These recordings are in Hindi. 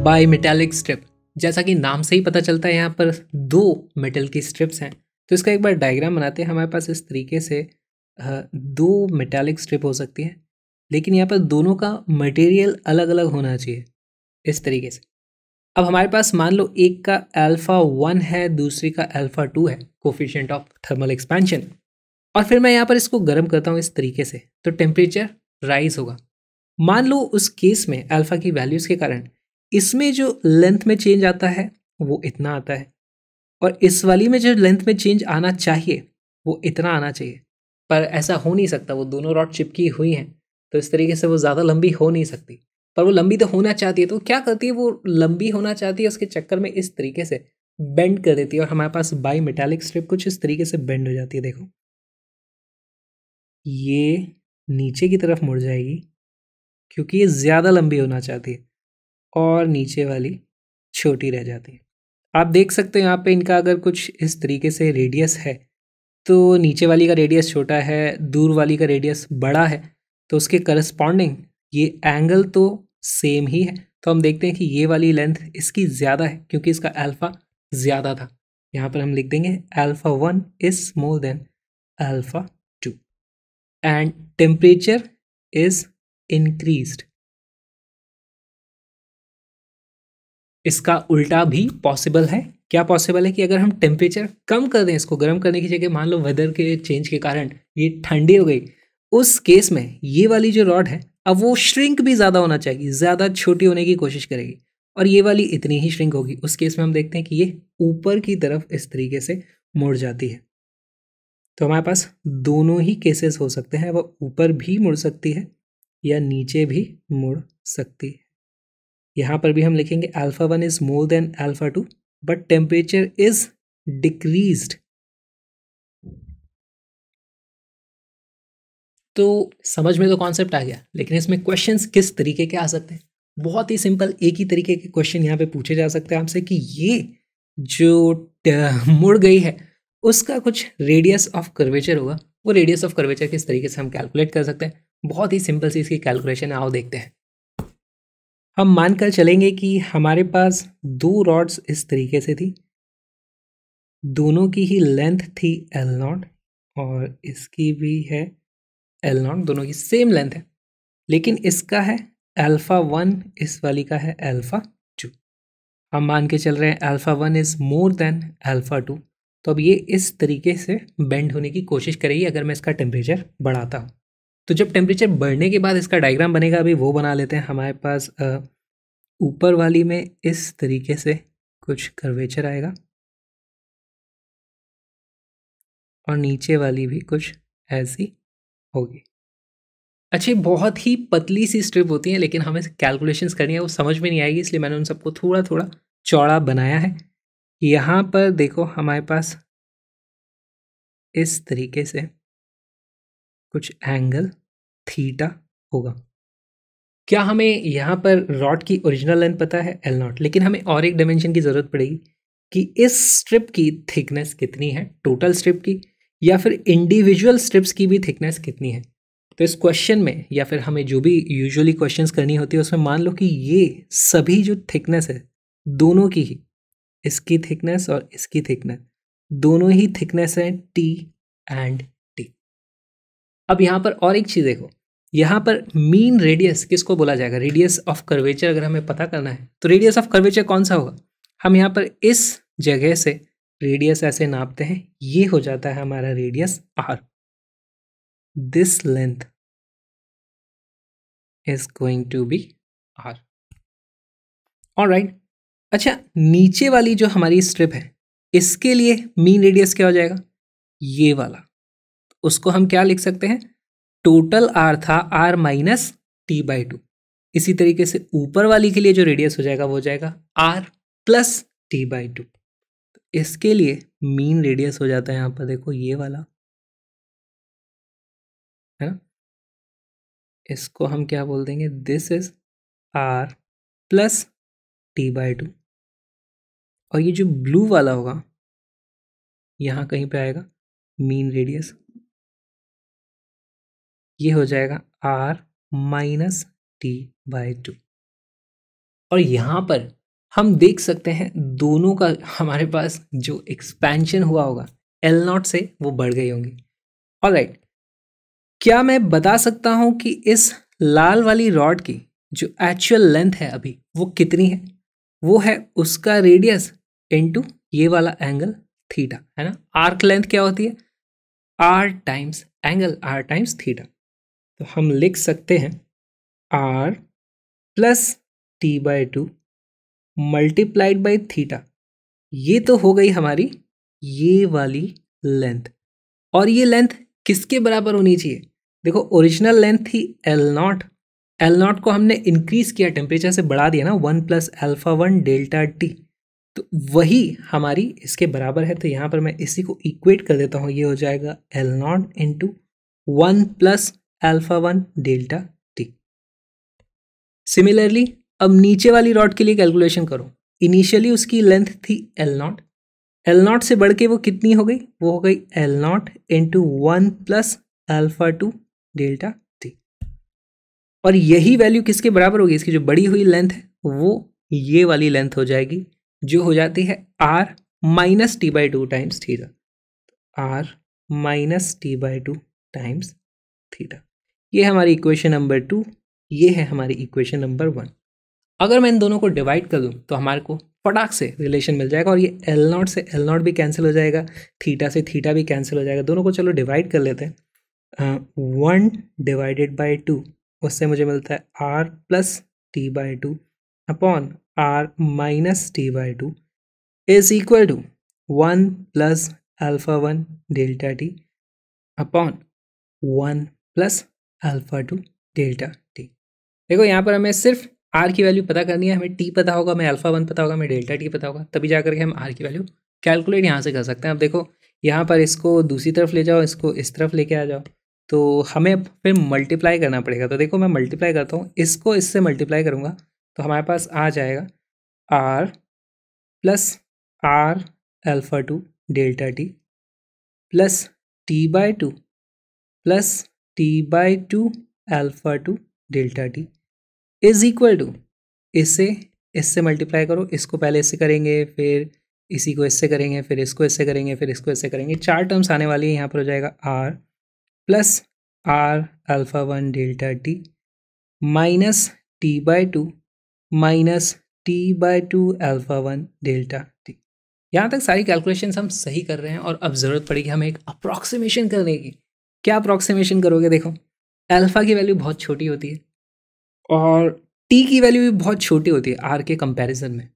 By metallic strip. जैसा कि नाम से ही पता चलता है यहाँ पर दो मेटल की स्ट्रिप्स हैं, तो इसका एक बार डायग्राम बनाते हैं। हमारे पास इस तरीके से दो मेटेलिक स्ट्रिप हो सकती है, लेकिन यहाँ पर दोनों का मटेरियल अलग अलग होना चाहिए इस तरीके से। अब हमारे पास मान लो एक का अल्फा 1 है, दूसरी का अल्फा 2 है, कोफिशिएंट ऑफ थर्मल एक्सपेंशन। और फिर मैं यहाँ पर इसको गर्म करता हूँ इस तरीके से, तो टेम्परेचर राइज होगा। मान लो उस केस में अल्फा की वैल्यूज के कारण इसमें जो लेंथ में चेंज आता है वो इतना आता है, और इस वाली में जो लेंथ में चेंज आना चाहिए वो इतना आना चाहिए। पर ऐसा हो नहीं सकता, वो दोनों रॉड चिपकी हुई हैं, तो इस तरीके से वो ज़्यादा लंबी हो नहीं सकती। पर वो लंबी तो होना चाहती है, तो क्या करती है, वो लंबी होना चाहती है, उसके चक्कर में इस तरीके से बेंड कर देती है, और हमारे पास बाई मेटालिक स्ट्रिप कुछ इस तरीके से बेंड हो जाती है। देखो, ये नीचे की तरफ मुड़ जाएगी क्योंकि ये ज़्यादा लंबी होना चाहती है, और नीचे वाली छोटी रह जाती है। आप देख सकते हो यहाँ पे इनका अगर कुछ इस तरीके से रेडियस है, तो नीचे वाली का रेडियस छोटा है, दूर वाली का रेडियस बड़ा है, तो उसके करस्पॉन्डिंग ये एंगल तो सेम ही है। तो हम देखते हैं कि ये वाली लेंथ इसकी ज़्यादा है क्योंकि इसका अल्फ़ा ज़्यादा था। यहाँ पर हम लिख देंगे alpha 1 is small than alpha 2 and temperature is increased. इसका उल्टा भी पॉसिबल है। क्या पॉसिबल है कि अगर हम टेम्परेचर कम कर दें, इसको गर्म करने की जगह, मान लो वेदर के चेंज के कारण ये ठंडी हो गई, उस केस में ये वाली जो रॉड है अब वो श्रिंक भी ज़्यादा होना चाहिए, ज़्यादा छोटी होने की कोशिश करेगी, और ये वाली इतनी ही श्रिंक होगी। उस केस में हम देखते हैं कि ये ऊपर की तरफ इस तरीके से मुड़ जाती है। तो हमारे पास दोनों ही केसेस हो सकते हैं, वो ऊपर भी मुड़ सकती है या नीचे भी मुड़ सकती है। यहाँ पर भी हम लिखेंगे alpha 1 is more than alpha 2 but temperature is decreased. तो समझ में तो कॉन्सेप्ट आ गया, लेकिन इसमें क्वेश्चंस किस तरीके के आ सकते हैं? बहुत ही सिंपल, एक ही तरीके के क्वेश्चन यहाँ पे पूछे जा सकते हैं आपसे कि ये जो मुड़ गई है उसका कुछ रेडियस ऑफ कर्वेचर होगा। वो रेडियस ऑफ कर्वेचर किस तरीके से हम कैलकुलेट कर सकते हैं? बहुत ही सिंपल सी इसकी कैलकुलेशन है, आओ देखते हैं। हम मानकर चलेंगे कि हमारे पास दो रॉड्स इस तरीके से थी, दोनों की ही लेंथ थी L0 और इसकी भी है L0, दोनों की सेम लेंथ है, लेकिन इसका है अल्फा 1, इस वाली का है अल्फा 2। हम मान के चल रहे हैं alpha 1 is more than alpha 2, तो अब ये इस तरीके से बेंड होने की कोशिश करेगी अगर मैं इसका टेम्परेचर बढ़ाता हूँ। तो जब टेम्परेचर बढ़ने के बाद इसका डायग्राम बनेगा, अभी वो बना लेते हैं। हमारे पास ऊपर वाली में इस तरीके से कुछ कर्वेचर आएगा और नीचे वाली भी कुछ ऐसी होगी। अच्छी बहुत ही पतली सी स्ट्रिप होती है, लेकिन हमें कैलकुलेशंस करनी है, वो समझ में नहीं आएगी, इसलिए मैंने उन सबको थोड़ा थोड़ा चौड़ा बनाया है। यहाँ पर देखो हमारे पास इस तरीके से कुछ एंगल थीटा होगा। क्या हमें यहाँ पर रॉड की ओरिजिनल लेंथ पता है L0, लेकिन हमें और एक डायमेंशन की ज़रूरत पड़ेगी कि इस स्ट्रिप की थिकनेस कितनी है, टोटल स्ट्रिप की, या फिर इंडिविजुअल स्ट्रिप्स की भी थिकनेस कितनी है। तो इस क्वेश्चन में, या फिर हमें जो भी यूजुअली क्वेश्चंस करनी होती है, उसमें मान लो कि ये सभी जो थिकनेस है दोनों की ही, इसकी थिकनेस और इसकी थिकनेस, दोनों ही थिकनेस है T एंड T। अब यहाँ पर और एक चीज़ देखो, यहाँ पर मीन रेडियस किसको बोला जाएगा? रेडियस ऑफ कर्वेचर अगर हमें पता करना है तो रेडियस ऑफ कर्वेचर कौन सा होगा? हम यहाँ पर इस जगह से रेडियस ऐसे नापते हैं, ये हो जाता है हमारा radius R। This length is going to be R। Alright. अच्छा, नीचे वाली जो हमारी स्ट्रिप है इसके लिए मीन रेडियस क्या हो जाएगा? ये वाला। उसको हम क्या लिख सकते हैं? टोटल R था R माइनस T/2। इसी तरीके से ऊपर वाली के लिए जो रेडियस हो जाएगा वो हो जाएगा R प्लस T/2। इसके लिए मीन रेडियस हो जाता है यहाँ पर, देखो ये वाला है ना, इसको हम क्या बोल देंगे? This is R plus T/2। और ये जो ब्लू वाला होगा यहाँ कहीं पे आएगा मीन रेडियस, ये हो जाएगा R माइनस T/2। और यहाँ पर हम देख सकते हैं दोनों का हमारे पास जो एक्सपेंशन हुआ होगा L0 से वो बढ़ गई होंगी। ऑलराइट, क्या मैं बता सकता हूं कि इस लाल वाली रॉड की जो एक्चुअल लेंथ है अभी वो कितनी है? वो है उसका रेडियस इनटू ये वाला एंगल थीटा, है ना। आर्क लेंथ क्या होती है? R times angle, R times theta. तो हम लिख सकते हैं R plus T by two multiplied by theta. ये तो हो गई हमारी ये वाली लेंथ, और ये लेंथ किसके बराबर होनी चाहिए? देखो, ओरिजिनल लेंथ थी L0, L0 को हमने इंक्रीज किया, टेम्परेचर से बढ़ा दिया ना, 1 प्लस अल्फा 1 डेल्टा टी, तो वही हमारी इसके बराबर है। तो यहाँ पर मैं इसी को इक्वेट कर देता हूँ, ये हो जाएगा L0 into 1 plus alpha 1 delta T. Similarly अब नीचे वाली रॉड के लिए कैलकुलेशन करो। इनिशियली उसकी लेंथ थी L0, L0 से बढ़ के वो कितनी हो गई? वो हो गई L0 into 1 plus alpha 2 delta T. और यही वैल्यू किसके बराबर होगी? इसकी जो बड़ी हुई लेंथ है वो ये वाली लेंथ हो जाएगी, जो हो जाती है R minus T by two times theta. R minus T by two times theta. ये हमारी इक्वेशन नंबर 2, ये है हमारी इक्वेशन नंबर 1। अगर मैं इन दोनों को डिवाइड कर दूं तो हमारे को फटाक से रिलेशन मिल जाएगा, और ये L0 से L0 भी कैंसिल हो जाएगा, थीटा से थीटा भी कैंसिल हो जाएगा। दोनों को चलो डिवाइड कर लेते हैं। 1 डिवाइडेड बाई 2, उससे मुझे मिलता है R plus T by two upon R minus T by two is equal to 1 plus alpha 1 delta T upon 1 plus alpha 2 delta T. देखो, यहाँ पर हमें सिर्फ आर की वैल्यू पता करनी है, हमें टी पता होगा, हमें अल्फा 1 पता होगा, हमें डेल्टा टी पता होगा, तभी जाकर के हम आर की वैल्यू कैलकुलेट यहाँ से कर सकते हैं। अब देखो, यहाँ पर इसको दूसरी तरफ ले जाओ, इसको इस तरफ लेके आ जाओ, तो हमें फिर मल्टीप्लाई करना पड़ेगा। तो देखो, मैं मल्टीप्लाई करता हूँ, इसको इससे मल्टीप्लाई करूँगा तो हमारे पास आ जाएगा R plus R alpha 2 delta T plus T by two plus T by two alpha 2 delta T is equal to, इससे मल्टीप्लाई करो, इसको पहले इससे करेंगे, फिर इसी को इससे करेंगे, फिर इसको इससे करेंगे, फिर इसको इससे करेंगे, 4 टर्म्स आने वाली है। यहाँ पर हो जाएगा R plus R alpha 1 delta T minus T by two minus T by two alpha 1 delta T. यहाँ तक सारी कैलकुलेशंस हम सही कर रहे हैं, और अब ज़रूरत पड़ेगी हमें एक अप्रॉक्सीमेशन करने की। क्या अप्रॉक्सीमेशन करोगे? देखो, अल्फा की वैल्यू बहुत छोटी होती है और टी की वैल्यू भी बहुत छोटी होती है आर के कंपैरिजन में,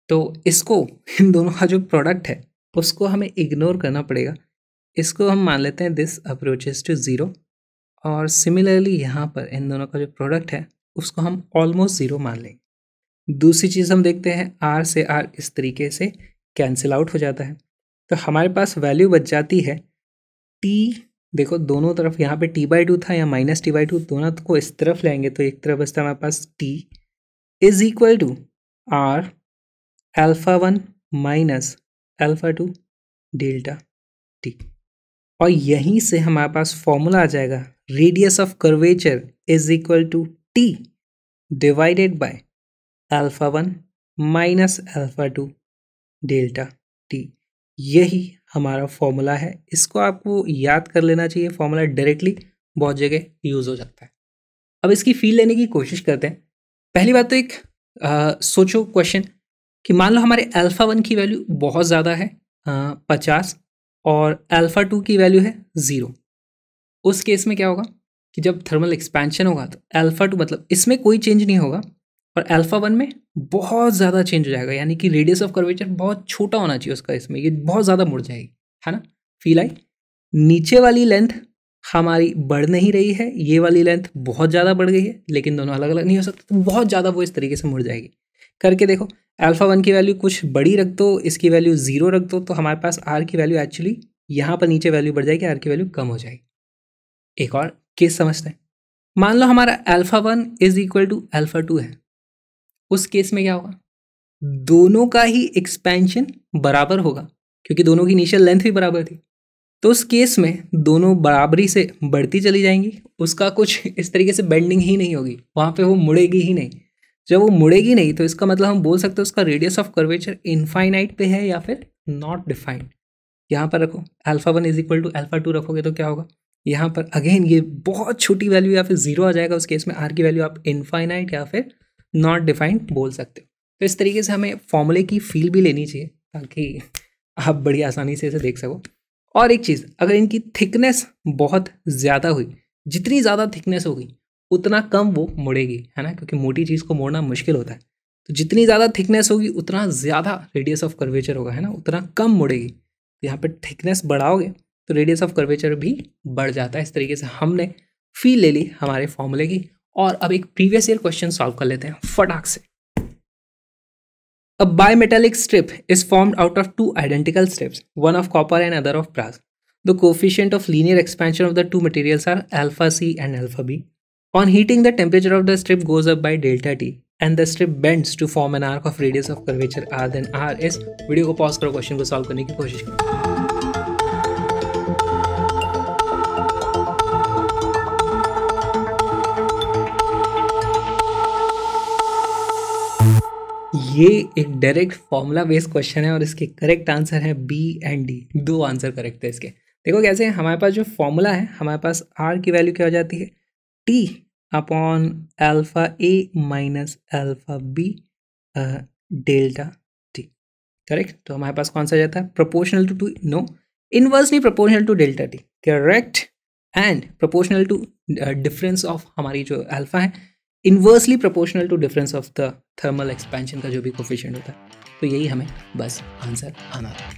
तो इसको, इन दोनों का जो प्रोडक्ट है उसको हमें इग्नोर करना पड़ेगा। इसको हम मान लेते हैं दिस अप्रोचेस टू ज़ीरो, और सिमिलरली यहाँ पर इन दोनों का जो प्रोडक्ट है उसको हम ऑलमोस्ट ज़ीरो मान लेंगे। दूसरी चीज़ हम देखते हैं, आर से आर इस तरीके से कैंसिल आउट हो जाता है, तो हमारे पास वैल्यू बच जाती है टी। देखो, दोनों तरफ यहाँ पे टी बाई टू था या माइनस टी बाई टू, दोनों को इस तरफ लेंगे तो एक तरफ बचता है हमारे पास T is equal to R alpha 1 minus alpha 2 delta T. और यहीं से हमारे पास फॉर्मूला आ जाएगा, radius of curvature is equal to T divided by alpha 1 minus alpha 2 delta T. यही हमारा फॉर्मूला है। इसको आपको याद कर लेना चाहिए, फॉर्मूला डायरेक्टली बहुत जगह यूज़ हो जाता है। अब इसकी फील लेने की कोशिश करते हैं। पहली बात तो एक सोचो क्वेश्चन कि मान लो हमारे अल्फा 1 की वैल्यू बहुत ज़्यादा है 50, और अल्फा 2 की वैल्यू है 0। उस केस में क्या होगा कि जब थर्मल एक्सपेंशन होगा तो अल्फा 2 मतलब इसमें कोई चेंज नहीं होगा, और अल्फा 1 में बहुत ज़्यादा चेंज हो जाएगा, यानी कि रेडियस ऑफ कर्वेचर बहुत छोटा होना चाहिए उसका, इसमें ये बहुत ज़्यादा मुड़ जाएगी, है ना। Feel I? नीचे वाली लेंथ हमारी बढ़ नहीं रही है, ये वाली लेंथ बहुत ज़्यादा बढ़ गई है, लेकिन दोनों अलग अलग नहीं हो सकते, तो बहुत ज़्यादा वो इस तरीके से मुड़ जाएगी। करके देखो, अल्फा 1 की वैल्यू कुछ बड़ी रख दो, इसकी वैल्यू 0 रख दो, तो हमारे पास आर की वैल्यू एक्चुअली यहाँ पर नीचे वैल्यू बढ़ जाएगी, आर की वैल्यू कम हो जाएगी। एक और केस समझते हैं। मान लो हमारा alpha 1 is equal to alpha 2 है। उस केस में क्या होगा? दोनों का ही एक्सपेंशन बराबर होगा, क्योंकि दोनों की इनिशियल लेंथ भी बराबर थी। तो उस केस में दोनों बराबरी से बढ़ती चली जाएंगी, उसका कुछ इस तरीके से बेंडिंग ही नहीं होगी, वहाँ पे वो मुड़ेगी ही नहीं। जब वो मुड़ेगी नहीं तो इसका मतलब हम बोल सकते हैं उसका रेडियस ऑफ कर्वेचर इनफाइनाइट पे है या फिर नॉट डिफाइंड। यहाँ पर रखो α1 इज इक्वल टू α2 रखोगे तो क्या होगा, यहाँ पर अगेन ये बहुत छोटी वैल्यू या फिर जीरो आ जाएगा, उस केस में आर की वैल्यू आप इनफाइनाइट या फिर नॉट डिफाइंड बोल सकते हो। तो इस तरीके से हमें फॉर्मूले की फील भी लेनी चाहिए ताकि आप बड़ी आसानी से इसे देख सको। और एक चीज़, अगर इनकी थिकनेस बहुत ज़्यादा हुई, जितनी ज़्यादा थिकनेस होगी उतना कम वो मुड़ेगी, है ना, क्योंकि मोटी चीज़ को मोड़ना मुश्किल होता है। तो जितनी ज़्यादा थिकनेस होगी उतना ज़्यादा रेडियस ऑफ कर्वेचर होगा, है ना, उतना कम मुड़ेगी। तो यहाँ पे थिकनेस बढ़ाओगे तो रेडियस ऑफ कर्वेचर भी बढ़ जाता है। इस तरीके से हमने फील ले ली हमारे फॉर्मूले की। और अब एक प्रीवियस ईयर क्वेश्चन सॉल्व कर लेते हैं फटाक से। A bimetallic strip is formed out of two identical strips, one of copper and other of brass. The coefficient of linear expansion of the two materials are alpha C and alpha B. On heating, the temperature of the strip goes up by delta T and the strip bends to form an arc of radius of curvature R. Then R is, video को पॉज करो, क्वेश्चन को सॉल्व करने की कोशिश करो। ये एक डायरेक्ट फॉर्मूला बेस्ड क्वेश्चन है और इसके करेक्ट आंसर है बी एंड डी। दो आंसर करेक्ट है इसके। देखो कैसे है, हमारे पास जो फॉर्मूला है, हमारे पास आर की वैल्यू क्या हो जाती है, T upon alpha A minus alpha B delta T, correct. तो हमारे पास कौन सा जाता है, proportional to no, inversely proportional to delta T, correct, and proportional to difference of हमारी जो अल्फा है, inversely proportional to difference of the thermal expansion का जो भी कोफिशिएंट होता है। तो यही हमें बस आंसर आना था।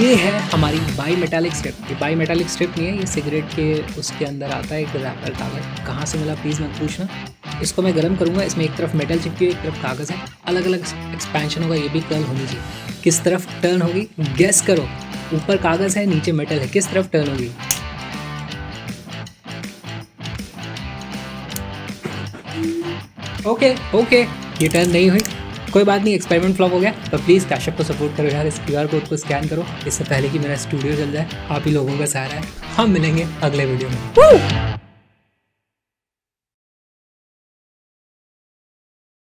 ये है हमारी बाई मेटालिक स्ट्रिप। ये बाई मेटालिक स्ट्रिप नहीं है, ये सिगरेट के उसके अंदर आता है एक रैपर कागज। कहाँ से मिला प्लीज़ मत पूछना। इसको मैं गर्म करूँगा, इसमें एक तरफ मेटल चिपकी हुई, एक तरफ कागज़ है, अलग अलग एक्सपेंशन होगा, ये भी कर्ल होनी चाहिए। किस तरफ टर्न होगी गेस करो, ऊपर कागज़ है नीचे मेटल है, किस तरफ टर्न होगी। ओके ये टर्न नहीं हुई, कोई बात नहीं, एक्सपेरिमेंट फ्लॉप हो गया। तो प्लीज़ कैशअप को सपोर्ट करो यार, इस QR कोड को स्कैन करो इससे पहले कि मेरा स्टूडियो चल जाए। आप ही लोगों का सहारा है। हम मिलेंगे अगले वीडियो में।